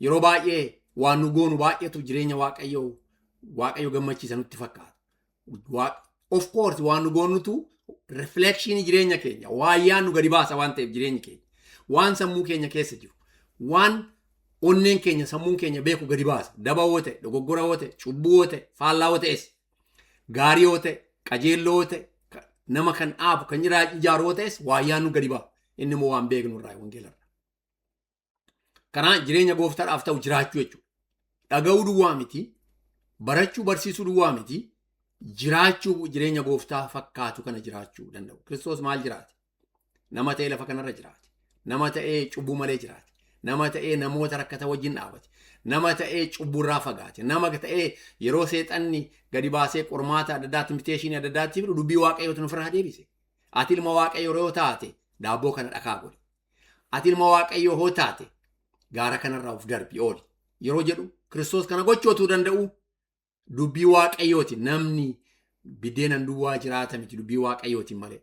yeroo baay'ee waan nu goonu baay'eetu jireenya waaqayyo gammachiisa nutti fakkaata. Of course waan nu goonutu reflection jireenya keenya waayyaan nu gadi baasa waan ta'eef jireenyi keenya waan sammuu keenya keessa jiru waan onneen keenya sammuun keenya beeku gadi baasa. Daba yoo ta'e, dogoggora yoo ta'e, cubbuu yoo ta'e, faallaa yoo ta'es, gaarii yoo ta'e, qajeelloo yoo ta'e, nama kan dhaabu kan ijaaru yoo ta'es waayyaan nu gadi baasa. Inni immoo waan beeknu irraa wangeelarra. Kanaan jireenya gooftaadhaaf ta'u jiraachuu jechuudha. Dhaga'uu duwwaa miti, barachuu barsiisuu duwwaa miti, jiraachuu jireenya gooftaa fakkaatu kana jiraachuu danda'u. Kiristoos maal jiraate? Nama ta'ee lafa kanarra jiraate. Nama ta'ee cubbuu malee jiraate. Nama ta'ee namoota rakkata wajjin dhaabate. Nama ta'ee cubburraa fagaate. Nama ta'ee yeroo seexanni gadi baasee qormaata adda addaa inviteeshinii adda addaatti fidu dubbii waaqayyootu ofirraa deebise. Ati ilma waaqayyoo yoo taate daabboo kana dhakaa godhi. Ati ilma waaqayyoo yoo taate gaara kanarraa of darbi ooli. Yeroo jedhu Kiristoos kana gochootuu danda'u dubbii waaqayyooti. Namni biddeenan duwwaa jiraata miti dubbii waaqayyootiin malee.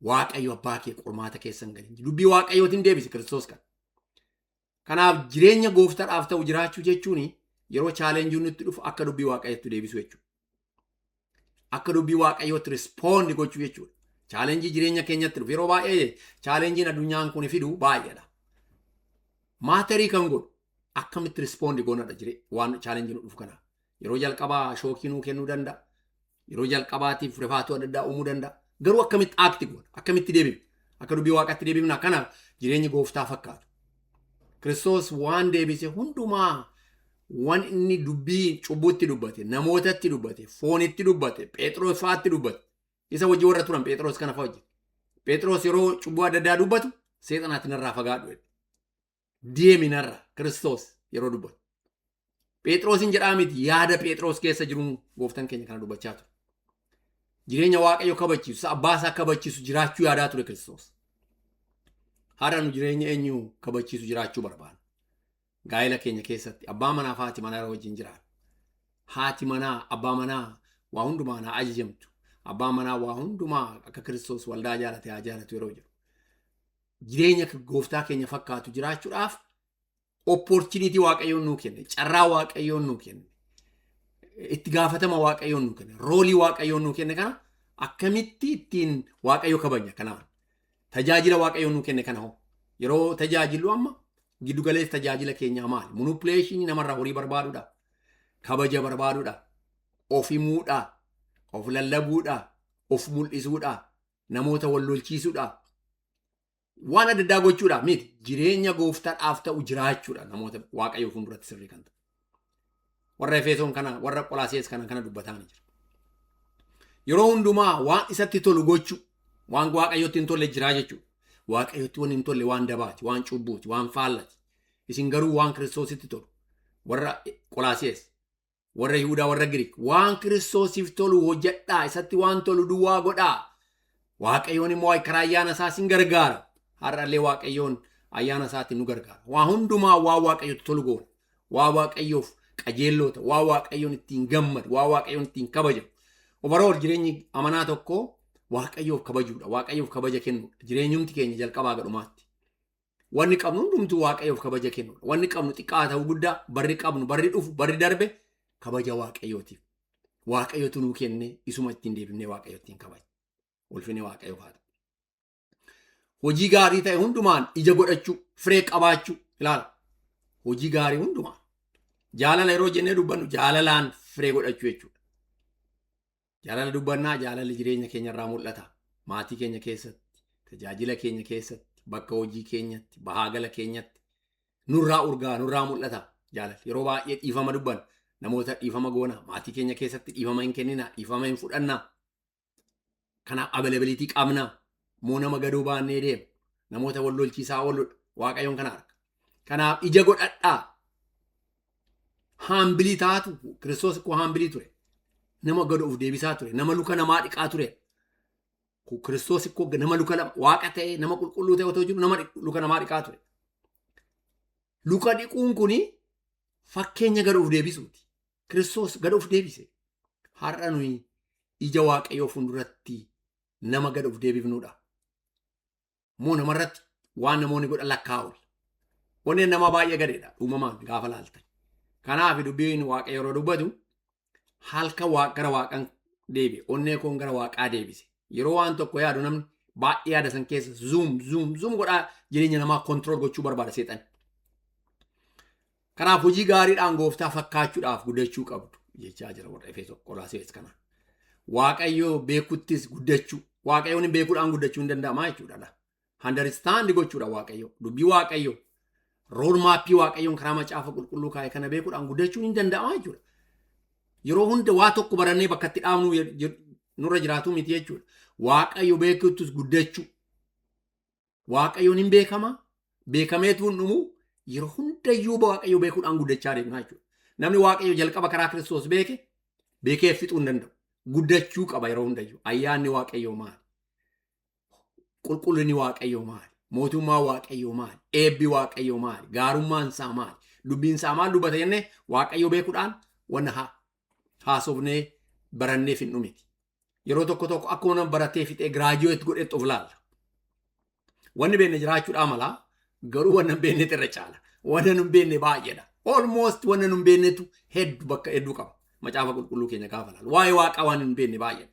Waaqayyo abbaa kee qormaata keessan galin. Dubbii waaqayyootiin deebise Kiristoos kana. Kanaaf jireenya gooftaadhaaf ta'u jiraachuu jechuun yeroo chaalenjiin nutti dhufu akka dubbii waaqayyootti deebisu jechuudha. Akka dubbii waaqayyootti rispoond gochuu jechuudha. Chaalenjii jireenya keenyatti dhufu yeroo baay'ee chaalenjiin addunyaan kun fidu baay'eedha. Maatarii kan godhu akkamitti rispoond goonadha waan chaalenjiin nu dhufu kanaaf. Yeroo jalqabaa shookii nuu kennuu danda'a. Yeroo jalqabaatiif rifaatuu adda addaa uumuu danda'a. Garuu akkamitti aakti goona? Akkamitti deebifna? Akka dubbii waaqatti deebifna. Kanaaf jireenyi gooftaa fakkaatu. Kiristoos waan deebise hundumaa waan inni dubbii cubbuutti dubbate, namootatti dubbate, foonitti dubbate, Phexros fa'aatti dubbate. Isa wajji warra turan Phexros kana fa'a wajji. Phexros yeroo cubbuu adda addaa dubbatu seexanaatti narraa fagaadhu. Deemi narra Kiristoos yeroo dubbatu. Phexrosin jedhaa miti yaada Phexros keessa jiruun gooftaan keenya kana dubbachaa ture. Jireenya waaqayyo kabachiisu, abbaasaa kabachiisu jiraachuu yaadaa ture Kiristoos. Har'a nu jireenya eenyu kabachiisu jiraachuu barbaada. Gaa'ela keenya keessatti abbaa manaa fi haati manaa wajjin jiraatu. Haati manaa abbaa manaa waa hundumaa naa ajajamtu. Abbaan manaa waa hundumaa akka Kiristoos waldaa jaalate haa jaalatu yeroo jiru. Jireenya gooftaa keenya fakkaatu jiraachuudhaaf opportunity waaqayyoon nuu kenne, carraa waaqayyoon nuu kenne, itti gaafatama waaqayyoon nuu kenne, roolii waaqayyoon nuu kenne kana akkamitti ittiin waaqayyo kabajna kanaaf. Tajaajila waaqayyoon nuu kenne kana hoo yeroo tajaajilu amma giddu galeessa tajaajila keenyaa maali? Manipulation namarraa horii barbaaduudha, kabaja barbaaduudha, of himuudha, of lallabuudha, of mul'isuudha, namoota wal lolchiisuudha, waan adda addaa gochuudha miti. Jireenya gooftaadhaaf ta'u jiraachuudha namoota waaqayyoo fuulduratti sirrii kan ta'u. Warra Efesoon kana warra Qolaasees kana dubbataan jira. Yeroo hundumaa waan isatti tolu gochuu waan waaqayyootti hin tolle jiraa jechuudha. Waaqayyootti waan hin tolle waan dabaati, waan cubbuuti, waan faallati. Isin garuu waan Kiristoositti tolu. Warra Qolaasees, warra Yihuudaa, warra Giriik waan Kiristoosiif tolu hojjedhaa, isatti waan tolu duwwaa godhaa. Waaqayyoon immoo karaa ayyaana isaa isin gargaara. Har'allee waaqayyoon ayyaana isaatiin nu gargaara. Waa hundumaa waa waaqayyootti tolu goona. Waa waaqayyoof qajeelloota, waa waaqayyoon ittiin gammadu, waa waaqayyoon ittiin kabajamu. Overall jireenyi amanaa tokko waaqayyoof kabajuudha. Waaqayyoof kabaja kennuudha. Jireenyumti keenya jalqabaa gadhumaatti. Wanni qabnu hundumtuu waaqayyoof kabaja kennuudha. Wanni qabnu xiqqaa ta'uu guddaa, barri qabnu, barri dhufu, barri darbe kabaja waaqayyootiif. Waaqayyootu nuu kenne isuma ittiin deebifnee waaqayyo ittiin kabaja. Ulfinni waaqayyoof haa ta'u. Hojii gaarii ta'e hundumaan ija godhachuu, firee qabaachuu ilaala. Hojii gaarii hundumaan. Jaalala yeroo jennee dubbannu jaalalaan firee godhachuu jechuudha. Jaalala dubbannaa jaalalli jireenya keenya irraa mul'ata. Maatii keenya keessatti, tajaajila keenya keessatti, bakka hojii keenyatti, bahaagala keenyatti nurraa urgaa, nurraa mul'ata. Jaalalli yeroo baay'ee dhiifama dubbanna. Namoota dhiifama goona. Maatii keenya keessatti dhiifama hin kennina, dhiifama hin fudhanna. Kanaaf availability qabna. Moo nama gadoo baannee deemu. Namoota wal lolchiisaa ooludha. Waaqayyoon kana arga. Kanaaf ija godhadhaa. Haambilii taatu Kiristoos akkuma haambilii ture. Nama gad of deebisaa ture. Nama luka namaa dhiqaa ture. Kiristoos akkoo nama luka waaqa ta'e nama qulqulluu ta'e otoo jiru nama luka namaa dhiqaa ture. Luka dhiquun kuni fakkeenya gad of deebisuuti. Kiristoos gad of deebise. Har'a nuyi ija waaqayyoo fuulduratti nama gad of deebifnuudha. Moo namarratti waan namoonni godhan lakkaa'u. Onneen nama baay'ee gadeedha uumamaan gaafa laaltan. Kanaaf dubbiin Waaqayyo yeroo dubbatu halka gara waaqan deebi'e. Onnee kun gara waaqaa deebise. Yeroo waan tokko yaadu namni baay'ee yaada san keessa zoom godhaa jireenya namaa kontrol gochuu barbaada seexan. Kanaaf hojii gaariidhaan gooftaa fakkaachuudhaaf guddachuu qabdu jechaa jira warra Efesoon Qolaasees kana. Waaqayyo beekuttis guddachuu. Waaqayyoon beekuudhaan guddachuu hin danda'amaa jechuudha. Understand gochuudha Waaqayyo. Dubbii Waaqayyo. Roodmaappii Waaqayyoon karaa macaafa qulqulluu kaa'e kana beekuudhaan guddachuun hin danda'amaa jechuudha. Yeroo hunda waa tokko barannee bakka itti dhaabnu nurra jiraatu miti jechuudha. Waaqayyo beekuttis guddachuu. Waaqayyoon hin beekamaa. Beekameetu hin dhumu. Yeroo hundayyuu Waaqayyo beekuudhaan guddachaa deemna jechuudha. Namni Waaqayyo jalqaba karaa Kiristoos beekee fixuu hin danda'u. Guddachuu qaba yeroo hundayyuu. Ayyaanni Waaqayyo maali? Qulqullinni Waaqayyo maali? Mootummaa Waaqayyo maali? Eebbi Waaqayyo maali? Gaarummaan isaa maali? Dubbiin isaa maal dubbata jennee Waaqayyo beekuudhaan wanna haasofnee baranneef hin dhumiti. Yeroo tokko akkuma nama baratee fixee giraajuweet godhetti of laalla. Wanni beekne jiraachuudhaa malaa garuu wanna hin beeknetu irra caala. Wanna hin beekne baay'eedha. Almost wanna hin beeknetu bakka hedduu qaba. Macaafa qulqulluu keenya gaafa laalu. Waa'ee waaqaa waan hin beekne baay'eedha.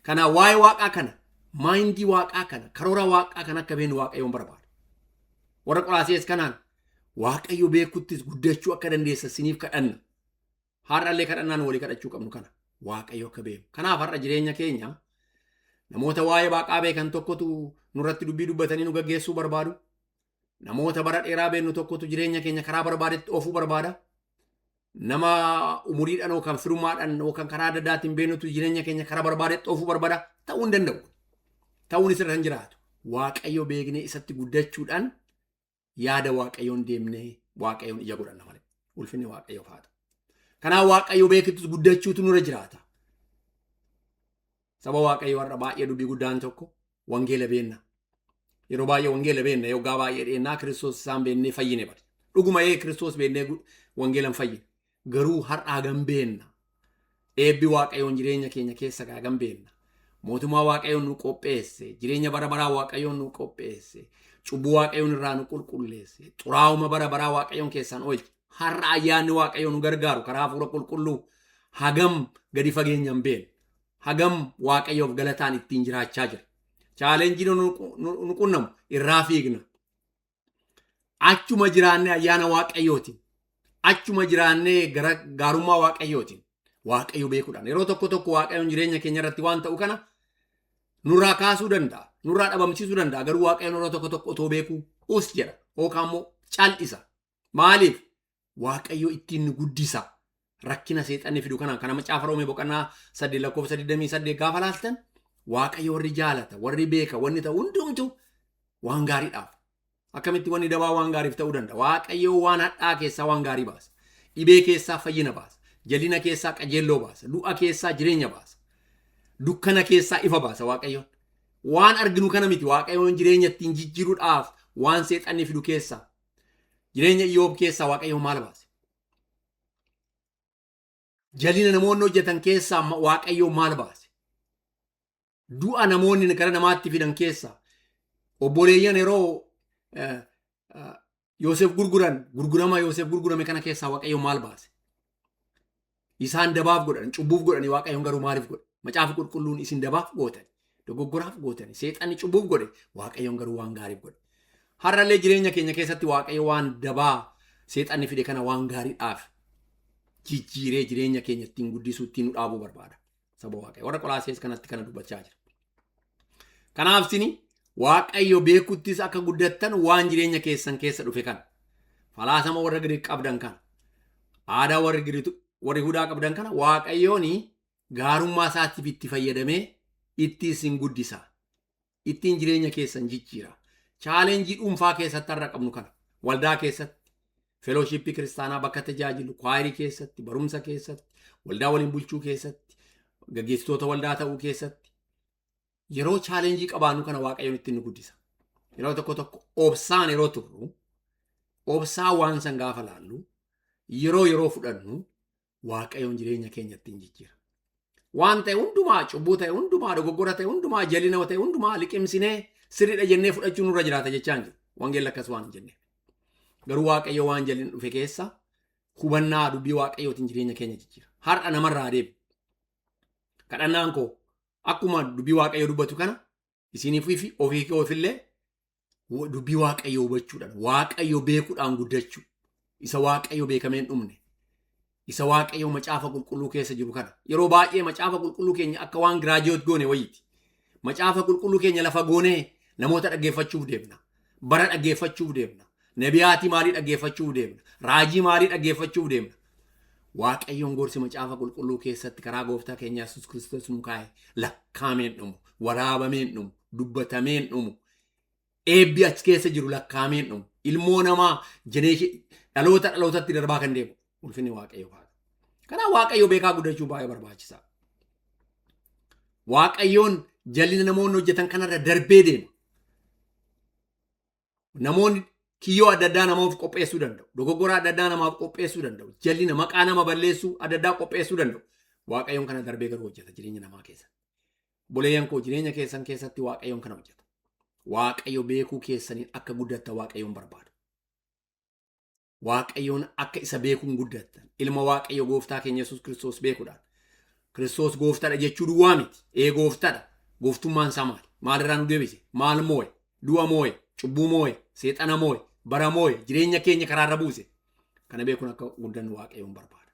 Kanaaf waa'ee waaqaa kana, maayindii waaqaa kana, karoora waaqaa kana akka beeknu Waaqayyoon barbaada. Warra Qolaasees kanaan Waaqayyo beekuttis guddachuu akka dandeessa siniif kadhanna. Har'allee kadhannaan walii kadhachuu qabnu kana. Waaqayyo akka beeku. Kanaaf har'a jireenya keenya namoota waa'ee waaqaa beekan tokkotu nurratti dubbii dubbatanii nu gaggeessuu barbaadu. Namoota bara dheeraa beeknu tokkotu jireenya keenya karaa barbaadetti oofuu barbaada. Nama umuriidhaan yookaan firummaadhaan yookaan karaa adda addaatiin beeknutu jireenya keenya karaa barbaadetti oofuu barbaada. Ta'uu hin danda'u. Ta'uun isirra hin jiraatu. Waaqayyo beeknee isatti guddachuudhaan yaada Waaqayyoon deemnee Waaqayyoon ija godhanna malee. Ulfinni Waaqayyoof haa ta'u. Kanaaf Waaqayyo beekittus guddachuutu nurra jiraata. Saba Waaqayyo warra baay'ee dubbii guddaan tokko wangeela beenna. Yeroo baay'ee wangeela beenna yookaan baay'ee dheennaa Kiristoos isaan beennee fayyine bari. Dhuguma Kiristoos beennee wangeelan fayyine. Garuu har'aa gan beenna. Eebbi Waaqayyoon jireenya keenya keessa gan beenna. Mootummaa Waaqayyoon nu qopheesse. Jireenya bara baraa Waaqayyoon nu qopheesse. Cubbuu Waaqayyoon irraa nu qulqulleesse. Xuraa'uma bara baraa Waaqayyoon keessaan oolche. Har'a ayyaanni Waaqayyoon nu gargaaru karaa hafuura qulqulluu hagam gadi fageenyaan beekna. Hagam Waaqayyoof galataan ittiin jiraachaa jira. Chaalenjiin nu qunnamu irraa fiigna. Achuma jiraannee ayyaana Waaqayyootiin. Achuma jiraannee gara gaarummaa Waaqayyootiin. Waaqayyo beekuudhaan. Yeroo tokko Waaqayyoon jireenya keenya irratti waan ta'u kana nurraa kaasuu danda'a. Nurraa dhabamsiisuu danda'a. Garuu Waaqayyoon yeroo tokko otoo beekuu us jedha. Yookaan immoo cal'isa. Maaliif? Waaqayyo ittiin nu guddisa. Rakkina seexanni fidu kana macaafa Roomee boqonnaa 8:28 gaafa laaltan Waaqayyo warri jaalata, warri beeka, wanni ta'u hundumtu waan gaariidhaaf. Akkamitti wanni dabaa waan gaariif ta'uu danda'a? Waaqayyo waan hadhaa keessaa waan gaarii baasa. Dhibee keessaa fayyina baasa. Jalina keessaa qajeelloo baasa. Du'a keessaa jireenya baasa. Dukkana keessaa ifa baasa Waaqayyoon. Waan arginu kana miti Waaqayyoon jireenya ittiin jijjiiruudhaaf waan seexanni fidu keessaa. Jireenya Iyyoob keessaa Waaqayyoon maal baase? Jalina namoonni hojjetan keessaa Waaqayyoon maal baase? Du'a namoonni gara namaatti fidan keessaa obboleeyyan yeroo Yoosef Yoosef gurgurame kana keessaa Waaqayyoon maal baase? Isaan dabaaf godhan, cubbuuf godhani Waaqayyoon garuu maaliif godhe? Macaafa qulqulluun isin dabaaf gootan, dogoggoraaf gootan, seexanni cubbuuf godhe, Waaqayyoon garuu waan gaariif godhe. Har'allee jireenya keenya keessatti Waaqayyo waan dabaa seexanni fide kana waan gaariidhaaf jijjiiree jireenya keenya ittiin guddisuu ittiin nu dhaabuu barbaada. Saba Waaqayyo warra Qolaasees kanatti kana dubbachaa jira. Kanaaf sini Waaqayyo beekuttis akka guddattan waan jireenya keessan keessa dhufe kana. Falaasama warra Giriik qabdan kana. Aadaa warri Hudaa qabdan kana Waaqayyoon gaarummaa isaatiif itti fayyadamee itti isin guddisa. Ittiin jireenya keessan jijjiira. Chaalenjii dhuunfaa keessatti har'a qabnu kana. Waldaa keessatti, feelooshipii kiristaanaa bakka tajaajilu, kwaayirii keessatti, barumsa keessatti, waldaa waliin bulchuu keessatti, gaggeessitoota waldaa ta'uu keessatti. Yeroo chaalenjii qabaannu kana Waaqayyoon ittiin nu guddisa. Yeroo tokko obsaan yeroo turru, obsaa waan san gaafa laallu, yeroo fudhannu Waaqayyoon jireenya keenya ittiin jijjiira. Waan ta'e hundumaa, cubbuu ta'e hundumaa, dogoggora ta'e hundumaa, jalina ta'e hundumaa liqimsinee sirriidha jennee fudhachuun nurra jiraata jechaan jiru. Wangeelli akkas waan hin jenne. Garuu Waaqayyo waan jal'in dhufe keessa hubannaa dubbii Waaqayyootiin jireenya keenya jijjiira. Har'a namarraa deebi. Kadhannaan koo akkuma dubbii Waaqayyoo dubbatu kana isiniif fi ofii oofillee dubbii Waaqayyoo hubachuudhaan Waaqayyo beekuudhaan guddachuu isa Waaqayyo beekameen dhumne isa Waaqayyo macaafa qulqulluu keessa jiru kana yeroo baay'ee macaafa qulqulluu keenya akka waan giraajiyoot goone wayiiti. Macaafa qulqulluu keenya lafa goonee namoota dhaggeeffachuuf deemna. Bara dhaggeeffachuuf deemna. Nebiyaatii maalii dhaggeeffachuuf deemna. Raajii maalii dhaggeeffachuuf deemna. Waaqayyoon gorsi macaafa qulqulluu keessatti karaa gooftaa keenya Yesuus Kiristoos nu kaa'e lakkaameen dhumu, waraabameen dhumu, dubbatameen dhumu. Eebbi achi keessa jiru lakkaameen dhumu. Ilmoo namaa dhalootatti darbaa kan deemu. Ulfinni Waaqayyoo faana. Kanaa Waaqayyo beekaa guddachuu baay'ee barbaachisaa. Waaqayyoon jal'ina namoonni hojjetan kanarra darbee deema. Namoonni kiyyoo adda addaa namaaf qopheessuu danda'u. Dogoggora adda addaa namaaf qopheessuu danda'u. Jal'ina maqaa nama balleessuu adda addaa qopheessuu danda'u. Waaqayyoon kana darbee garuu hojjeta jireenya namaa keessatti. Boleeyyan koo jireenya keessan keessatti Waaqayyoon kana hojjeta. Waaqayyo beekuu keessaniin akka guddattan Waaqayyoon barbaada. Waaqayyoon akka isa beekuun guddattan. Ilma Waaqayyo gooftaa keenya Yesuus Kiristoos beekuudhaan. Kiristoos gooftaadha jechuu duwwaa miti. Gooftaadha. Gooftummaan isaa maali? Maalirraa nu deebise? Maal moo'e? Du'a moo'e? Cubbuu moo'e? Seexana moo'e? Bara moo'e? Jireenya keenya karaarra buuse. Kana beekuun akka guddannu Waaqayyoon barbaada.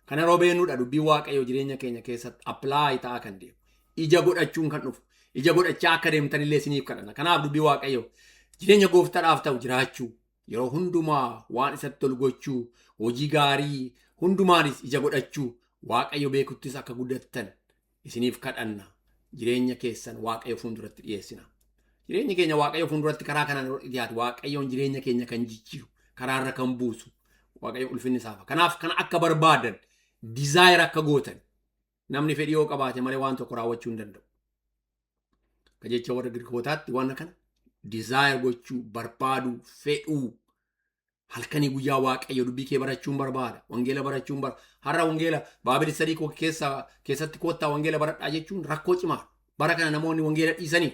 Kana yeroo beennuudha dubbii Waaqayyoo jireenya keenya keessatti appilaayi ta'aa kan deemu. Ija godhachuun kan dhufu. Ija godhachaa akka deemtanillee isiniif kadhanna. Kanaaf dubbii Waaqayyoo jireenya gooftaadhaaf ta'u jiraachuu yeroo hundumaa waan isatti tolu gochuu hojii gaarii hundumaanis ija godhachuu Waaqayyo beekuttis akka guddattan isiniif kadhanna. Jireenya keessan Waaqayyo fuulduratti dhiyeessina. Jireenya keenya Waaqayyo fuulduratti karaa kanaan dhiyaatu Waaqayyoon jireenya keenya kan jijjiiru karaarra kan buusu Waaqayyo ulfinni isaa. Kanaaf kana akka barbaadan dizaayir akka gootan namni fedhii yoo qabaate malee waan tokko raawwachuu hin danda'u. Ka jecha warra Girikootaatti waan kana dizaayir gochuu barbaaduu fedhuu halkanii guyyaa Waaqayyo dubbii kee barachuun barbaada. Wangeela barachuun har'a wangeela Baabel sadii keessatti koottaa wangeela baradhaa jechuun rakkoo cimaa. Bara kana namoonni wangeela dhiisanii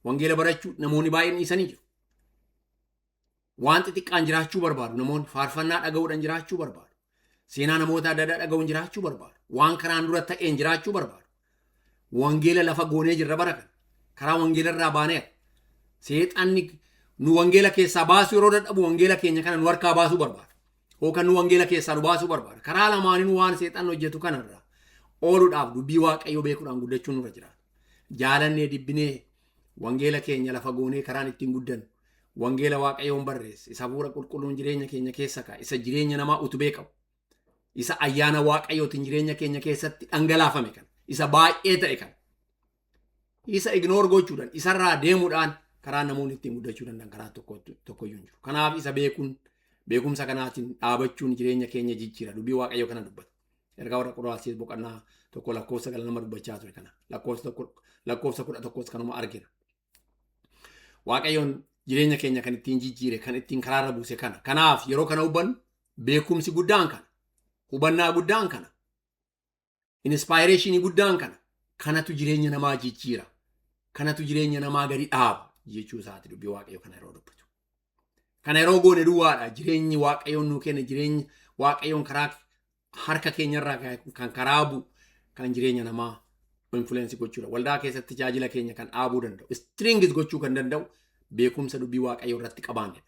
wangeela barachuu namoonni baay'een dhiisanii jiru. Waan xixiqqaan jiraachuu barbaadu. Namoonni faarfannaa dhaga'uudhaan jiraachuu barbaadu. Seenaa namoota adda addaa dhaga'uun jiraachuu barbaadu. Waan karaan dura ta'een jiraachuu barbaadu. Wangeela lafa goonee jirra bara kana. Karaa wangeela irraa baaneera. Seexanni nu wangeela keessaa baasuu yeroo dadhabu wangeela keenya kana nu harkaa baasuu barbaada. Yookaan nu wangeela keessaa nu baasuu barbaada. Karaa lamaaniin waan seexan hojjetu kanarraa ooluudhaaf dubbii Waaqayyoo beekuudhaan guddachuun nurra jiraata. Jaalannee dibbinee wangeela keenya lafa goonee karaan ittiin guddannu. Wangeela Waaqayyoon barreesse. Isa hafuura qulqulluun jireenya keenya keessa kaa'e. Isa jireenya namaa utubee qabu. Isa ayyaana Waaqayyootiin jireenya keenya keessatti dhangalaafame kan. Isa baay'ee ta'e kan. Isa ignoor gochuudhaan isarraa deemuudhaan karaa namoonni ittiin guddachuu danda'an karaa tokkoyyuu hin jiru. Kanaaf isa beekumsa kanaatiin dhaabachuun jireenya keenya jijjiira. Dubbii Waaqayyoo kana dubbata. Ergaa warra Qolaasiis boqonnaa tokko lakkoofsa 2 dubbachaa ture kana. Lakkoofsa 11 kanuma argina. Waaqayyoon jireenya keenya kan ittiin jijjiire kan ittiin karaarra buuse kana. Kanaaf yeroo kana hubannu beekumsi guddaan kana. Hubannaa guddaan kana. Inspaayireeshinii guddaan kana. Kanatu jireenya namaa jijjiira. Kanatu jireenya namaa gadi dhaaba jechuu isaati dubbii Waaqayyoo kana yeroo dubbatu. Kana yeroo goone duwwaadha jireenyi Waaqayyoon nuu kenna jireenya Waaqayyoon karaa harka keenyarraa kan karaa bu'u kan jireenya namaa influensi gochuudha. Waldaa keessatti tajaajila keenya kan dhaabuu danda'u. Stringis gochuu kan danda'u beekumsa dubbii Waaqayyoo irratti qabaannedha.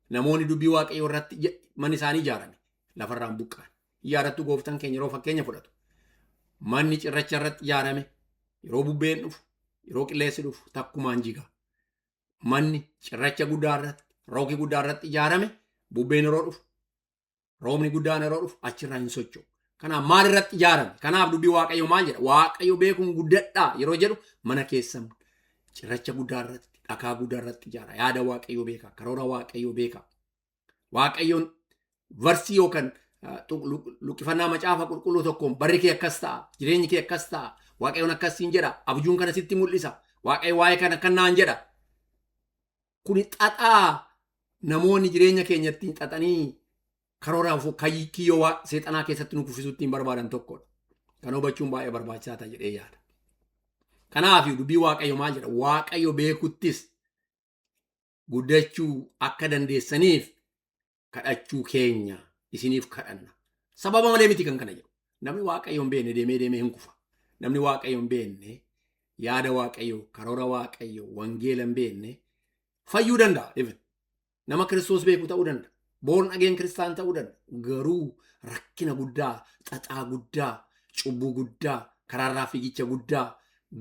Namoonni dubbii Waaqayyoo irratti manni isaanii ijaarame lafarraan buqqaan. Iyyaarrattu gooftaan keenya yeroo fakkeenya fudhatu. Manni cirracha irratti ijaarame yeroo bubbeen dhufu yeroo qilleensi dhufu takkumaan jiga. Manni cirracha guddaa irratti rooki guddaa irratti ijaarame bubbeen yeroo dhufu roobni guddaan yeroo dhufu achirraa hin socho'u. Kanaaf maal irratti ijaarame? Kanaaf dubbii Waaqayyoo maal jedha? Waaqayyo beekuun guddadhaa yeroo jedhu mana keessan cirracha guddaa irratti dhakaa guddaa irratti ijaara. Yaada Waaqayyoo beeka. Karoora Waaqayyoo beeka. Waaqayyoon varsii yookaan luqqifannaa macaafa qulqulluu tokkoon barri kee akkas ta'a. Jireenyi kee akkas ta'a. Waaqayyoon akkasiin jedha. Abjuun kana sitti mul'isa. Waaqayyo waa'ee kana akkanaan jedha. Kuni xaxaa namoonni jireenya keenya ittiin xaxanii karooraaf kiyyoo seexanaa keessatti nu kuffisuu ittiin barbaadan tokkodha. Kan hubachuun baay'ee barbaachisaa ta'a jedhee yaada. Kanaaf dubbii Waaqayyo maal jedha? Waaqayyo beekuttis guddachuu akka dandeessaniif kadhachuu keenya isiniif kadhanna. Sababa malee miti kan kana jedhu. Namni Waaqayyo hin beekne deemee hin kufa. Namni Waaqayyo hin beekne yaada Waaqayyo, karoora Waaqayyo, wangeela hin beekne fayyuu danda'a. Nama Kiristoos beeku ta'uu danda'a. Born again Kiristaan ta'uu danda'a. Garuu rakkina guddaa, xaxaa guddaa, cubbuu guddaa, karaarraa fiigicha guddaa,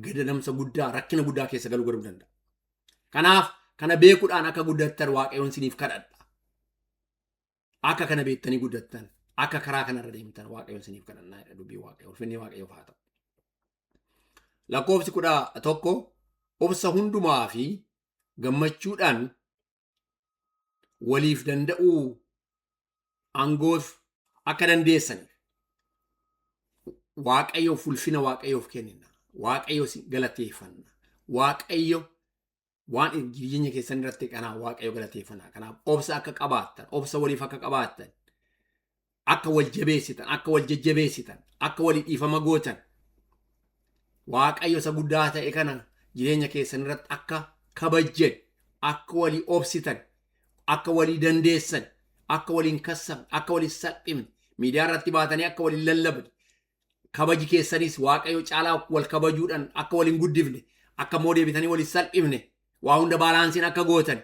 gadadamsa guddaa, rakkina guddaa keessa galuu danda'a. Kanaaf kana beekuudhaan akka guddattan Waaqayyoon isiniif kadhadha. Akka kana beektanii guddattan, akka karaa kanarra deemtan Waaqayyoon isiniif kadhannaa jedha dubbii Waaqayyoo. Ulfinni Waaqayyoof haa ta'u. Lakkoofsi 11 obsa hundumaa fi gammachuudhaan waliif danda'uu aangoof akka dandeessaniif Waaqayyoof ulfina Waaqayyoof kennina. Waaqayyo galateeffanna. Waaqayyo waan jireenya keessan irratti kanaa Waaqayyo galateeffanna. Kanaaf obsa akka qabaattan, obsa waliif akka qabaattan, akka wal jabeessitan, akka wal jajjabeessitan, akka walii dhiifama gootan. Waaqayyo isa guddaa ta'e kana jireenya keessan irratti akka kabajjan, akka walii obsitan, akka walii dandeessan, akka waliin kassan, akka walii salphimne, miidiyaa irratti baatanii akka waliin lallabne, kabaji keessanis Waaqayyo caalaa wal kabajuudhaan akka waliin guddifne, akka immoo deebitanii walii salphimne, waa hunda baalaansiin akka gootan.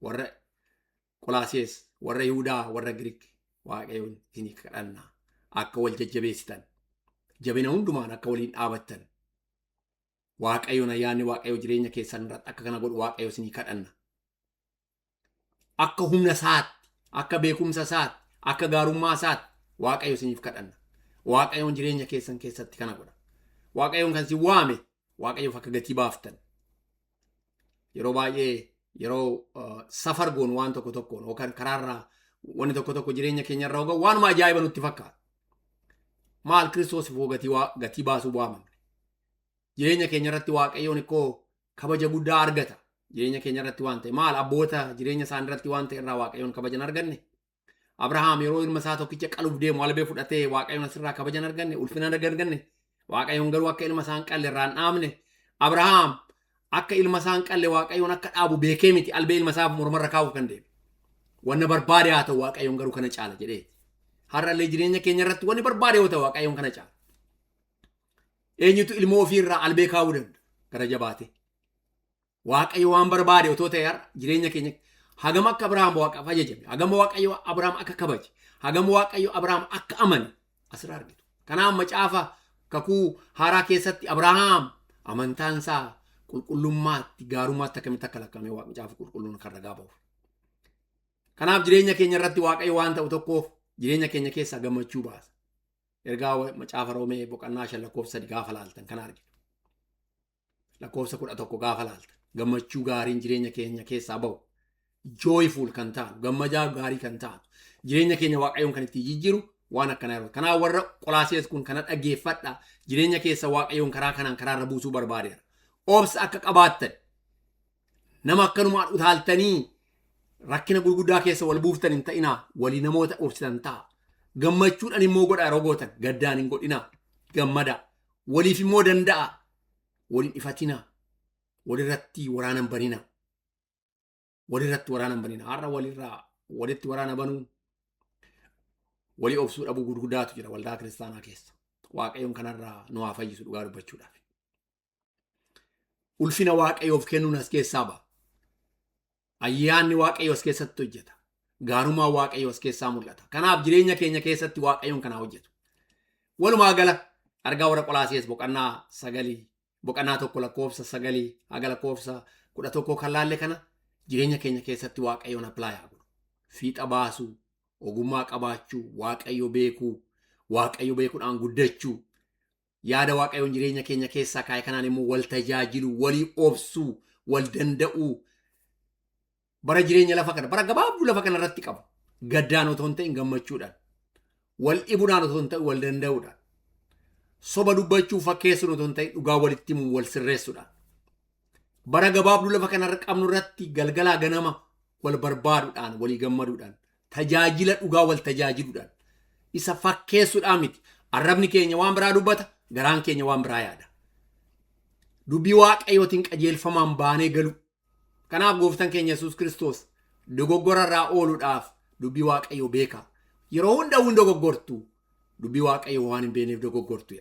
Warra Qolaasiyees, warra Yihudaa, warra Giriik Waaqayyoon isinii kadhanna akka wal jajjabeessitan, jabina hundumaan akka waliin dhaabattan. Waaqayyoon ayyaanni Waaqayyo jireenya keessan irratti akka kana godhu Waaqayyo isinii kadhanna. Akka humna isaatti, akka beekumsa isaatti, akka gaarummaa isaatti Waaqayyo isiniif kadhanna. Waaqayyoon jireenya keessan keessatti kana godha. Waaqayyoon kan si waame Waaqayyoof akka gatii baaftan. Yeroo baay'ee yeroo safar goon waan tokko tokkoon yookaan karaarraa wanni tokko tokko jireenya keenya irraa hogaa waanuma ajaa'iba nutti fakkaata. Maal Kiristoosiif gatii baasuu waamamne. Jireenya keenya irratti Waaqayyoon ikkoo kabaja guddaa argata. Jireenya keenya irratti waan ta'e maal abboota jireenya isaan irratti waan ta'e irraa Waaqayyoon kabajan arganne. Abrahaam yeroo ilma isaa tokkicha qaluuf deemu albee fudhatee Waaqayyoon asirraa kabajan arganne, ulfina arganne. Waaqayyoon garuu akka ilma isaa hin qalle irraa hin dhaabne. Abrahaam akka ilma isaa hin qalle Waaqayyoon akka dhaabu beekee miti albee ilma isaa mormarra kaa'uuf kan deeme. Wanna barbaade haa ta'u Waaqayyoon garuu kana caala jedhee. Har'allee jireenya keenya irratti wanni barbaade yoo ta'u Waaqayyoon kana caala. Eenyutu ilmoo ofii irraa albee kaa'uu danda'a gara jabaate. Waaqayyo waan barbaade otoo ta'e har'a jireenya keenya hagam akka Abrahaam Waaqaaf ajajame, hagam Waaqayyo Abrahaam akka kabaje, hagam Waaqayyo Abrahaam akka amane asirraa argitu. Kanaaf macaafa kakuu haaraa keessatti Abrahaam amantaan isaa qulqullummaatti, gaarummaatti akkamitti akka lakkaa'ame macaafa qulqulluun kan ragaa ba'uuf. Kanaaf jireenya keenya irratti Waaqayyo waan ta'u tokkoof jireenya keenya keessaa gammachuu baasa. Ergaa macaafa Roomee boqonnaa 5 lakkoofsa 3 gaafa laaltan kan argitu. Lakkoofsa 11 gaafa laaltan gammachuu gaariin jireenya keenya keessaa ba'u. Joyful kan ta'u, gammadaa gaarii kan ta'u. Jireenya keenya Waaqayyoon kan itti jijjiiru waan akkana yeroo. Kanaaf warra Qolaasiyees kun kana dhaggeeffadha. Jireenya keessa Waaqayyoon karaa kanaan karaarra buusuu barbaadeera. Obsa akka qabaattan. Nama akkanumaan utaaltanii rakkina gurguddaa keessa wal buuftan hin ta'inaa. Walii namoota obsitan ta'a. Gammachuudhaan immoo godha yeroo gootan. Gaddaan hin godhinaa. Gammada. Waliif immoo danda'a. Waliin ifatinaa. Walirratti waraanan baninaa. Walirratti waraanan baninaa. Har'a walitti waraana banuun walii obsuu dhabuu gurguddaatu jira waldaa kiristaanaa keessa. Waaqayyoon kanarraa nu haa fayyisu dhugaa dubbachuudhaaf. Ulfina Waaqayyoof kennuun as keessaa ba'a. Ayyaanni Waaqayyo as keessatti hojjeta. Gaarummaa Waaqayyo as keessaa mul'ata. Kanaaf jireenya keenya keessatti Waaqayyoon kana hojjetu. Walumaa gala argaa warra Qolaasiyees boqonnaa 9 boqonnaa 1 lakkoofsa 9 haga lakkoofsa 11 kan laalle kana jireenya keenya keessatti Waaqayyoon apply haa godhu. Fiixa baasuu, ogummaa qabaachuu, Waaqayyo beekuu, Waaqayyo beekuudhaan guddachuu, yaada Waaqayyoon jireenya keenya keessaa kaa'e kanaan immoo wal tajaajiluu, walii obsuu, wal danda'uu. Bara jireenya lafa kana, bara gabaabduu lafa kana irratti qabu. Gaddaan otoo hin ta'in gammachuudhaan. Wal dhibuudhaan otoo hin ta'in wal danda'uudhaan. Soba dubbachuu fakkeessuun otoo hin ta'in dhugaa walitti himuun wal sirreessuudhaan. Bara gabaabduu lafa kana irra qabnu irratti galgalaa ganama wal barbaaduudhaan, walii gammaduudhaan. Tajaajila dhugaa wal tajaajiluudhaan. Isa fakkeessuudhaan miti. Arrabni keenya waan biraa dubbata, garaan keenya waan biraa yaada. Dubbii Waaqayyootiin qajeelfamaan baanee galu. Kanaaf gooftaan keenya Yesuus Kiristoos dogoggorarraa ooluudhaaf dubbii Waaqayyoo beeka. Yeroo hunda dogoggortu dubbii Waaqayyoo waan hin beekneef dogoggortu.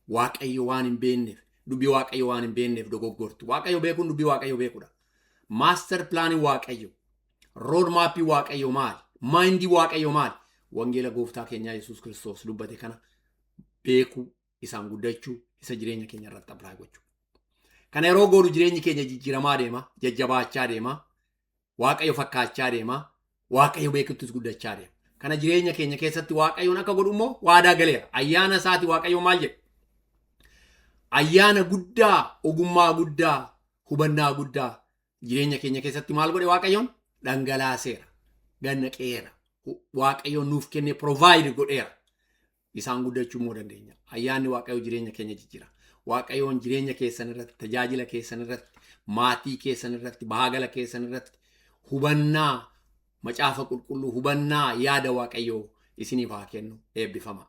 Waaqayyo waan hin beekneef dubbii Waaqayyoo waan hin beekneef dogoggortu. Waaqayyo beekuun dubbii Waaqayyoo beekuudha. Master plaanii Waaqayyo, road map Waaqayyo maali? Maayindii Waaqayyo maali? Wangeela gooftaa keenyaa Yesuus Kiristoos dubbate kana beekuu, isaan guddachuu, isa jireenya keenya irratti appilaayi gochuu. Kana yeroo goonu jireenyi keenya jijjiiramaa deema, jajjabaachaa deema, Waaqayyo fakkaachaa deema, Waaqayyo beekuttis guddachaa deema. Kana jireenya keenya keessatti Waaqayyoon akka godhu immoo waadaa galeera. Ayyaana isaati Waaqayyo maal jedhe? Ayyaana guddaa, ogummaa guddaa, hubannaa guddaa jireenya keenya keessatti maal godhe Waaqayyoon? Dhangalaaseera, gannaqeera. Waaqayyoon nuuf kenne provide godheera. Isaan guddachuu immoo dandeenya. Ayyaanni Waaqayyo jireenya keenya jijjiira. Waaqayyoon jireenya keessan irratti, tajaajila keessan irratti, maatii keessan irratti, baagala keessan irratti hubannaa macaafa qulqulluu, hubannaa yaada Waaqayyoo isiniif haa kennu. Eebbifama.